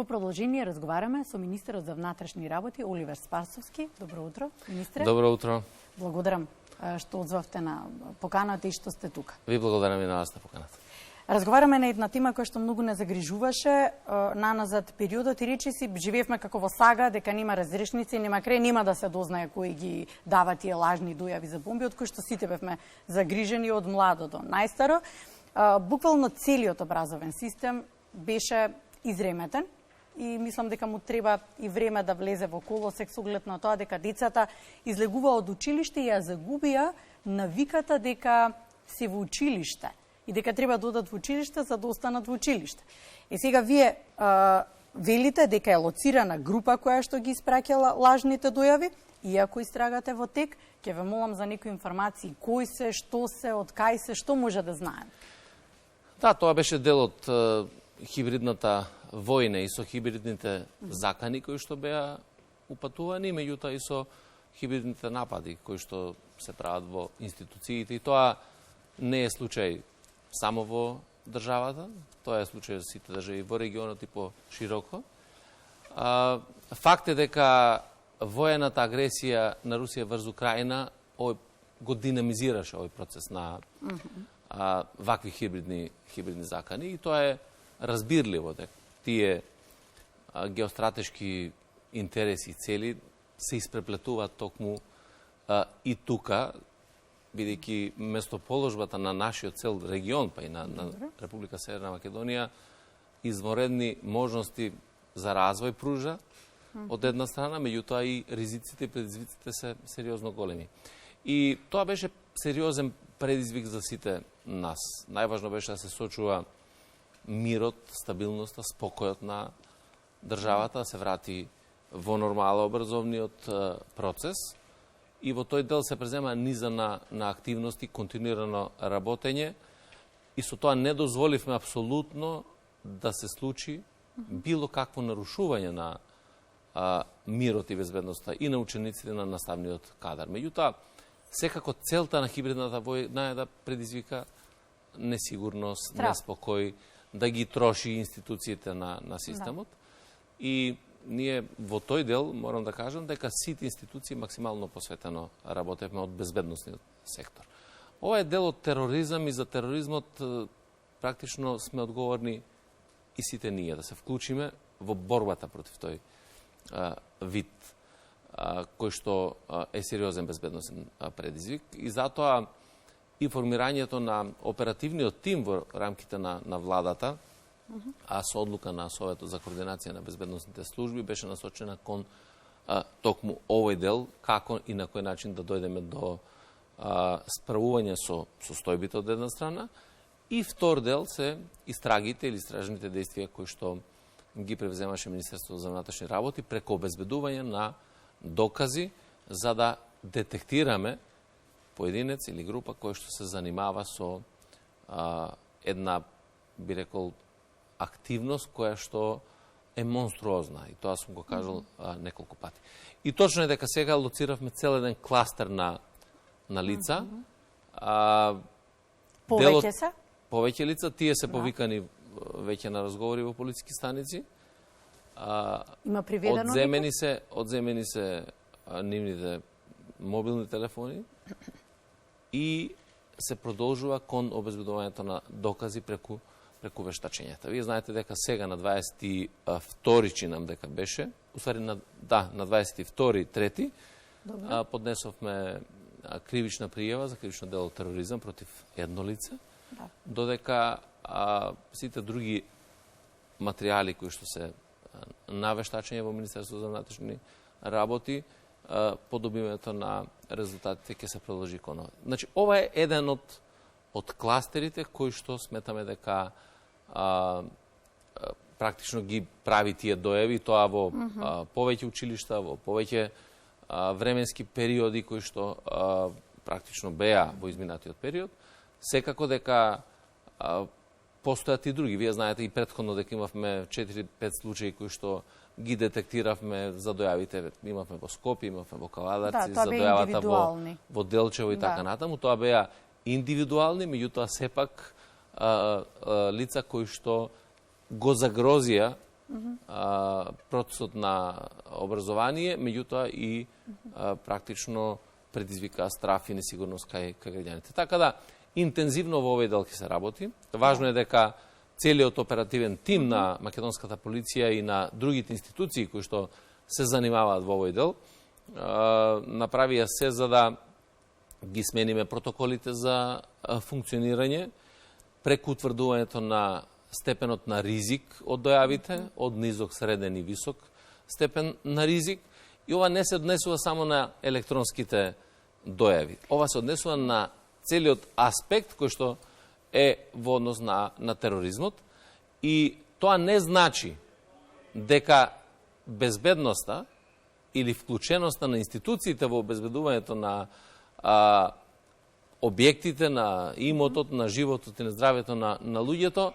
продолжение разговараме со министерот за внатрешни работи Оливер Спасовски. Добро утро, министре. Добро утро. Благодарам што одзвавте на поканата и што сте тука. Ви благодарам и на вас на поканата. Разговараме на една тема која што многу не загрижуваше наназад периодот и речиси живеевме како во сага дека нема разрешници, нема крај, нема да се дознае кои ги дава тие лажни дојави за бомби, од кои што сите бевме загрижени од младо до најстаро. Буквално целиот образовен систем беше изреметен и мислам дека му треба и време да влезе во колосек со оглед на тоа дека децата излегува од училиште и ја загубија навиката дека се во училиште и дека треба да одат во училиште за да останат во училиште. И сега вие велите дека е лоцирана група која што ги испраќала лажните дојави, иако истрагате во тек, ќе ве молам за некои информации, кои се, што се, од кај се, што може да знаем. Да, тоа беше дел од хибридната војна и со хибридните закани кои што беа упатувани, меѓутоа и со хибридните напади кои што се прават во институциите. И тоа не е случај само во државата, тоа е случај за сите држави во регионот и по-широко. Факт е дека воената агресија на Русија врз Украина го динамизираше овој процес на вакви хибридни закани и тоа е разбирливо дека тие геостратешки интереси и цели се испреплетуваат токму и тука, бидејќи местоположбата на нашиот цел регион, па и на Република Северна Македонија, изворедни можности за развој пружа од една страна, меѓутоа и ризиците и предизвиците се сериозно големи. И тоа беше сериозен предизвик за сите нас. Најважно беше да се сочува мирот, стабилноста, спокојот на државата, да се врати во нормала образовниот процес и во тој дел се презема низа на активности, континуирано работење и со тоа не дозволивме апсолутно да се случи било какво нарушување на мирот и безбедноста и на учениците на наставниот кадар. Меѓутоа, секако целта на хибридната војна е да предизвика несигурност, неспокој, да ги троши институциите на системот. И ние во тој дел, морам да кажам, дека сите институции максимално посветено работевме од безбедносниот сектор. Ова е дел од тероризам и за тероризмот практично сме одговорни и сите ние да се вклучиме во борбата против тој вид кој што е сериозен безбедносен предизвик и затоа и формирањето на оперативниот тим во рамките на владата, а со одлука на Советот за координација на безбедносните служби беше насочена кон токму овој дел, како и на кој начин да дојдеме до справување со состојбите од една страна и втор дел се истрагите или истражните действија кои што ги превземаше Министерството за внатрешни работи преку обезбедување на докази за да детектираме поединец или група кој што се занимава со една, би рекол, активност која што е монструозна. И тоа сум го кажал неколку пати. И точно е дека сега лоциравме цел еден кластер на лица. Повеќе се? Повеќе лица. Тие се повикани веќе на разговори во полициски станици. Има приведено одземени се нивните мобилни телефони и се продолжува кон обезбедувањето на докази преку вештачењата. Вие знаете дека сега на 22 чинам дека беше, уствари на 22.3. Поднесовме кривична пријава за кривично дело тероризам против едно лице, додека сите други материјали кои што се на вештачење во Министерството за внатрешни работи, подобивањето на резултатите ќе се продолжи кон ова. Значи, ова е еден од кластерите кои што сметаме дека практично ги прави тие дојави, тоа во повеќе училишта, во повеќе временски периоди кои што практично беа во изминатиот период. Секако дека постојат и други. Вие знаете и претходно дека имавме 4-5 случаи кои што ги детектиравме за дојавите. Имавме во Скопје, имавме во Каладарци, за дојавата во Делчево и така натаму. Тоа беа индивидуални, меѓутоа сепак лица кои што го загрозија процесот на образование, меѓутоа и практично предизвика страф и несигурност кај граѓаните. Така да, интензивно во овој дел ќе се работи. Важно е дека целиот оперативен тим на македонската полиција и на другите институции кои што се занимаваат во овој дел, направија се за да ги смениме протоколите за функционирање, преку утврдувањето на степенот на ризик од дојавите, од низок, среден и висок степен на ризик. И ова не се однесува само на електронските дојави. Ова се однесува на целиот аспект кој што е во однос на тероризмот. И тоа не значи дека безбедноста или вклученоста на институциите во обезбедувањето на објектите, на имотот, на животот и на здравјето на луѓето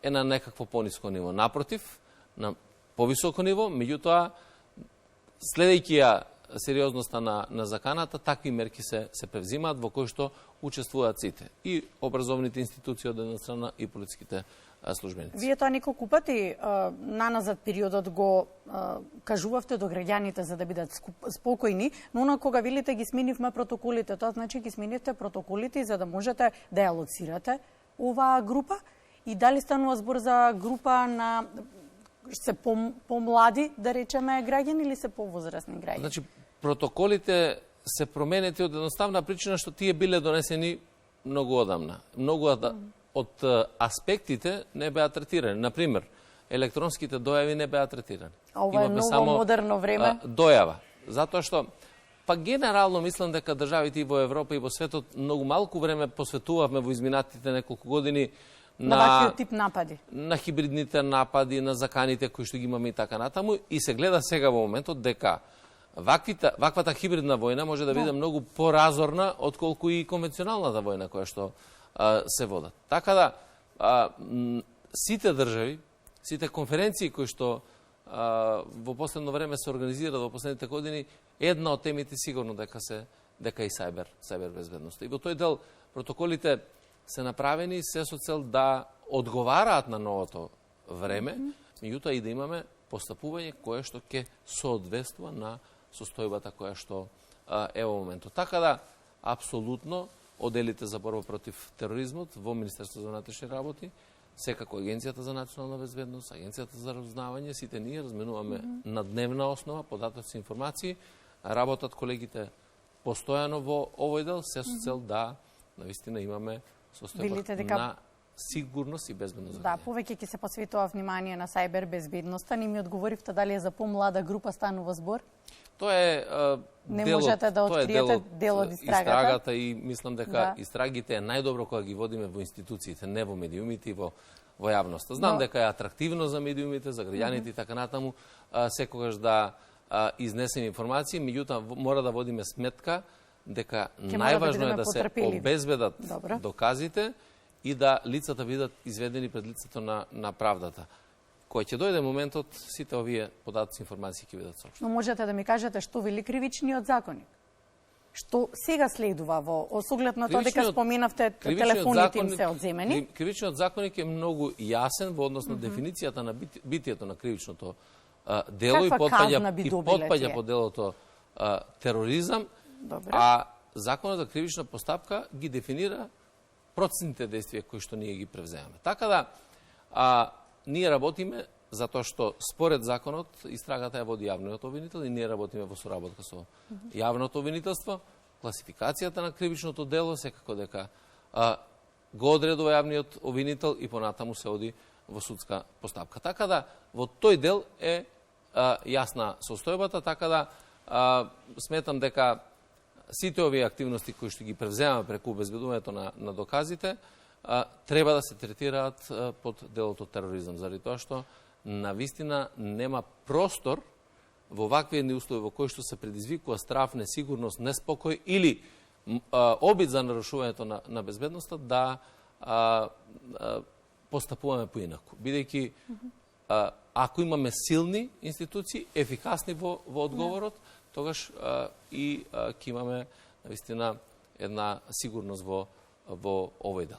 е на некакво пониско ниво. Напротив, на повисоко ниво, меѓутоа, следејќи ја сериозноста на заканата, такви мерки се превзимаат во кои што учествуваат сите. И образовните институции од една страна и полициските службеници. Вие тоа неколку пати наназад периодот го кажувавте до граѓаните за да бидат спокојни, но она кога велите ги сменивме протоколите, тоа значи ги сменивте протоколите за да можете да ја лоцирате оваа група. И дали станува збор за група на се помлади, да речеме, граѓани или се повозрасни граѓани? Значи, протоколите се променети од едноставна причина што тие биле донесени многу одамна. Многу од аспектите не беа третирани. Например, електронските дојави не беа третирани. А ова е многу модерно време. Дојава. Затоа што генерално мислам дека државите и во Европа и во светот многу малку време посветувавме во изминатите неколку години на ваквиот тип напади. На хибридните напади, на заканите кои што ги имаме и така натаму. И се гледа сега во моментот дека ваквата хибридна војна може да биде многу поразорна отколку и конвенционалната војна која што се водат. Така да, сите држави, сите конференции кои што во последно време се организираат во последните години, една од темите сигурно дека и сајбер безбедност. И во тој дел протоколите се направени се со цел да одговараат на новото време, меѓутоа и да имаме постапување кое што ќе соодветства на состојбата која што е во моментот. Така да, апсолутно, оделите за борба против тероризмот во Министерството за внатрешни работи, секако Агенцијата за национална безбедност, Агенцијата за разузнавање, сите ние разменуваме на дневна основа податоци и информации, работат колегите постојано во овој дел, се со цел да навистина имаме состојба на сигурност и безбедност. Да, повеќе ќе се посветува внимание на сајбер безбедноста. Не ми одговоривте дали е за помлада група станува збор? Тоа е не можете да откриете дел од истрагата и мислам дека истрагите е најдобро кога ги водиме во институциите, не во медиумите и во јавноста. Знам дека е атрактивно за медиумите, за граѓаните и така натаму, секогаш да изнесеме информации, меѓутоа мора да водиме сметка дека најважно е да се обезбедат доказите и да лицата бидат изведени пред лицето на правдата. Кој ќе дојде моментот, сите овие податоци информации ќе бидат соопштени. Но можете да ми кажете што вели кривичниот законник? Што сега следува во соглед на тоа дека споменавте телефоните им се одземени? Кривичниот законник е многу јасен во однос на дефиницијата на битието на кривичното дело и потпаѓа по делото тероризам, а законот за кривична постапка ги дефинира процесните действија кои што ние ги превземаме. Така да, ние работиме затоа што според законот истрагата ја води јавниот обвинител и ние работиме во соработка со јавното обвинителство. Класификацијата на кривичното дело секако дека го одредува јавниот обвинител и понатаму се оди во судска постапка. Така да во тој дел е јасна состојбата, така да сметам дека сите овие активности кои што ги превземаме преку обезбедувањето на доказите треба да се третираат под делото тероризам, заради тоа што навистина нема простор во вакви едни услови во кои што се предизвикува страф, несигурност, неспокој или обид за нарушувањето на безбедноста да постапуваме поинаку. Бидејќи ако имаме силни институции, ефикасни во одговорот, тогаш и ќе имаме навистина една сигурност во овој дел.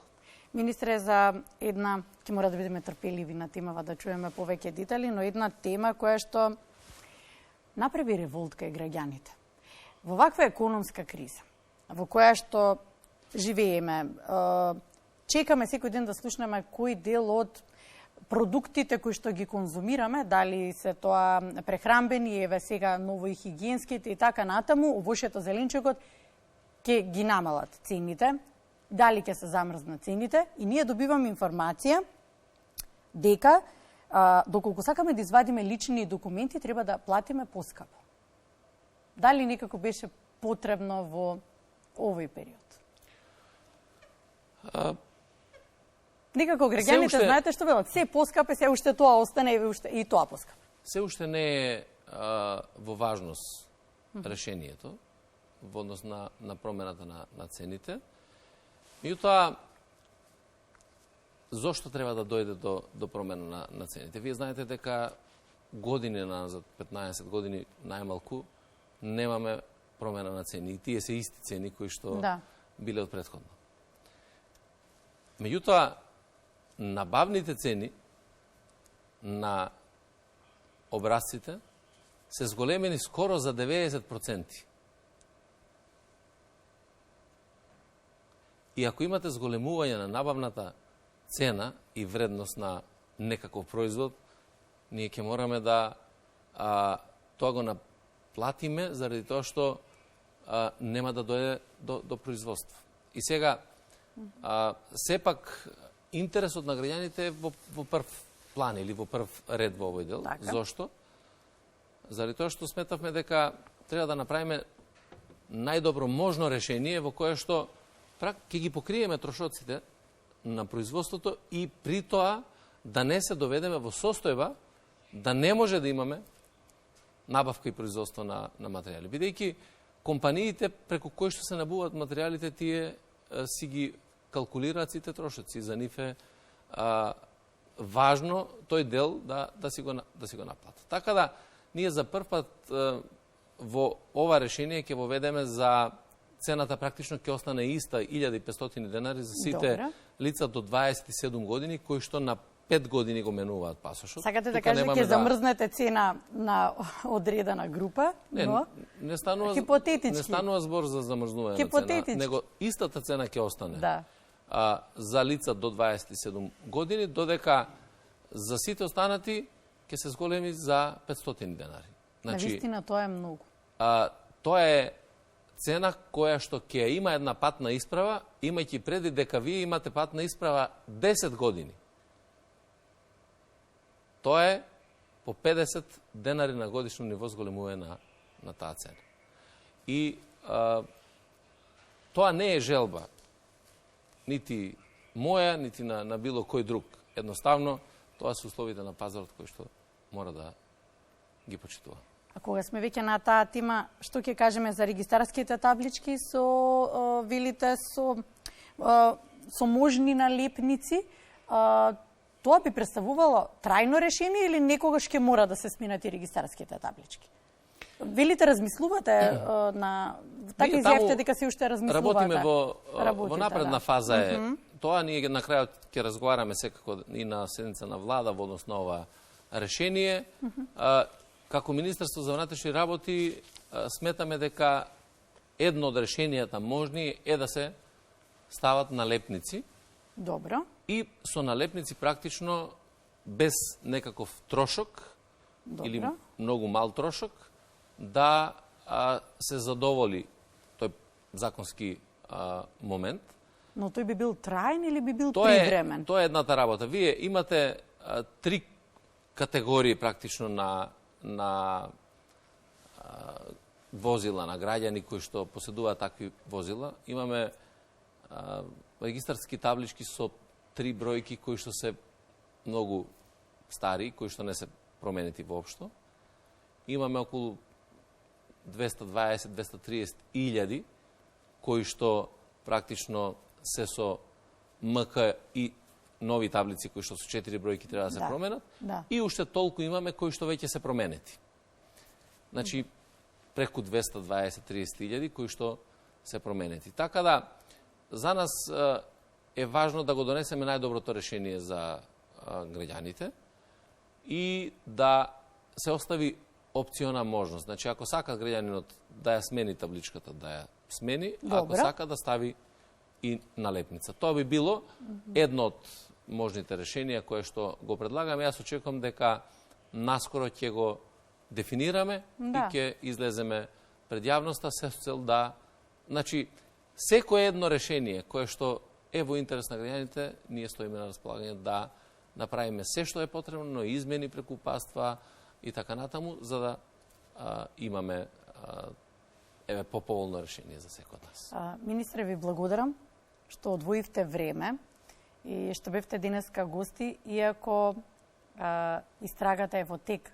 Министре, за една, ќе мора да бидеме трпеливи на темава да чуеме повеќе детали, но една тема која што направи револт кај граѓаните. Во ваква економска криза, во која што живееме, чекаме секој ден да слушнеме кој дел од продуктите кои што ги конзумираме, дали се тоа прехранбени, еве сега ново и хигиенските и така натаму, овошјето, зеленчукот, ќе ги намалат цените, дали ќе се замрзнат цените, и ние добиваме информација дека доколку сакаме да извадиме лични документи, треба да платиме поскапо. Дали некако беше потребно во овој период? Некако граѓаните знаете што велат, се поскапе, се уште тоа остане и тоа поскапе. Се уште не е во важност решението во однос на промената на цените. Меѓутоа, зошто треба да дојде до промена на цените? Вие знаете дека години назад, 15 години најмалку, немаме промена на цени. И тие се исти цени кои што биле од претходно. Меѓутоа, набавните цени на образците се зголемени скоро за 90%. И ако имате зголемување на набавната цена и вредност на некаков производ, ние ќе мораме да тоа го наплатиме заради тоа што нема да дојде до производство. И сега, сепак, интересот на граѓаните е во прв план или во прв ред во овој дел. Така. Зошто? Заради тоа што сметавме дека треба да направиме најдобро можно решение во кое што ќе ги покриеме трошоците на производството и при тоа да не се доведеме во состојба да не може да имаме набавка и производство на материјали. Бидејќи компаниите преку кои што се набуваат материјалите, тие си ги калкулираат сите трошоци. За нив е важно тој дел да си го наплатат. Така да, ние за прв пат во ова решение ќе воведеме за цената практично ќе остане иста 1500 денари за сите лица до 27 години кои што на 5 години го менуваат пасошот. Сакате да кажете ќе замрзнете цена на одредена група, но не станува хипотетички. Не станува збор за замрзнување на цена, него истата цена ќе остане. Да. За лица до 27 години, додека за сите останати ќе се зголеми за 500 денари. Значи, навистина тоа е многу. Тоа е цена која што ќе има една патна исправа, имајќи преди дека вие имате патна исправа 10 години. Тоа е по 50 денари на годишно ниво зголемување на таа цена. И тоа не е желба нити моја, нити на било кој друг. Едноставно, тоа се условите на пазарот кои што мора да ги почитува. А кога сме веќе на таа тема, што ќе кажеме за регистарските таблички со вилите со можни налепници? Тоа би представувало трајно решение или некогаш ќе мора да се сменат и регистарските таблички? Велите, размислувате на така изјавите дека се уште размислувате? Работиме во напредна фаза е. Тоа ние на крајот ќе разговараме секако и на седница на влада во однос на ова решение. Како Министерство за внатрешни работи сметаме дека едно од решенијата можни е да се стават налепници. Добро. И со налепници практично без некаков трошок или многу мал трошок да се задоволи тој законски момент. Но тој би бил траен или би бил привремен? Тоа е едната работа. Вие имате три категории практично на возила, на граѓани кои што поседуваат такви возила. Имаме регистарски таблички со 3 бројки кои што се многу стари, кои што не се променети воопшто. Имаме околу 220-230 илјади кои што практично се со МК и нови таблици кои што со 4 бројки треба да се променат. И уште толку имаме кои што веќе се променети. Значи, преку 220-30 илјади кои што се променети. Така да, за нас е важно да го донесеме најдоброто решение за граѓаните и да се остави опциона можност. Значи, ако сака граѓанинот да ја смени табличката, да ја смени, ако сака да стави и налепница. Тоа би било едно од можните решенија кое што го предлагаме. Јас очекувам дека наскоро ќе го дефинираме и ќе излеземе пред јавноста се цел да... Значи, секое едно решение кое што е во интерес на граѓаните, ние стоиме на располагање да направиме се што е потребно, но измени преку упатства и така натаму, за да имаме поповолно решение за секој од нас. Министре, ви благодарам што одвоивте време и што бевте денеска гости, иако истрагата е во тек.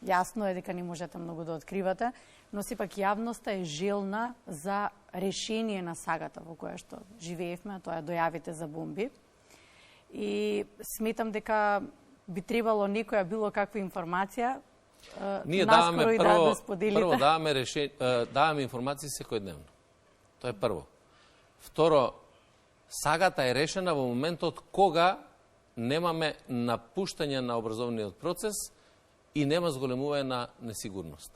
Јасно е дека не можете многу да откривате, но сепак јавноста е желна за решение на сагата во која што живеевме, тоа е дојавите за бомби. И сметам дека би требало некоја било каква информација ние даваме прво даваме информации секојдневно. Тоа е прво. Второ, сагата е решена во моментот кога немаме напуштање на образовниот процес и нема зголемување на несигурност.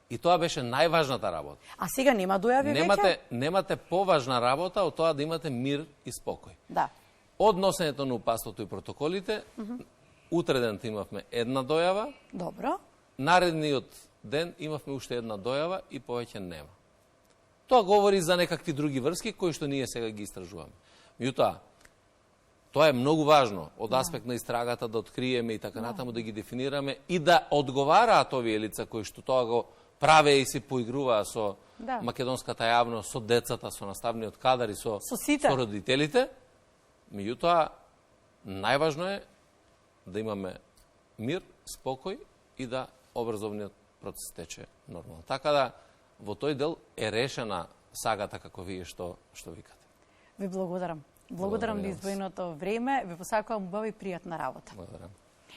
И тоа беше најважната работа. А сега нема дојави веќе? Немате поважна работа од тоа да имате мир и спокој. Да. Од носењето на упатството и протоколите, утре ден имавме една дојава. Добро. Наредниот ден имавме уште една дојава и повеќе нема. Тоа говори за некакви други врски кои што ние сега ги истражуваме. Меѓутоа, тоа е многу важно од аспект на истрагата да откриеме и така натаму да ги дефинираме и да одговараат овие лица кои што тоа го праве и се поигруваа со македонската јавност, со децата, со наставниот кадар и со родителите. Меѓутоа, најважно е да имаме мир, спокој и да образовниот процес тече нормално. Така да, во тој дел е решена сагата како вие што викате. Ви благодарам. Благодарам за издвоеното време. Ви посакувам убава и пријатна работа. Благодарам.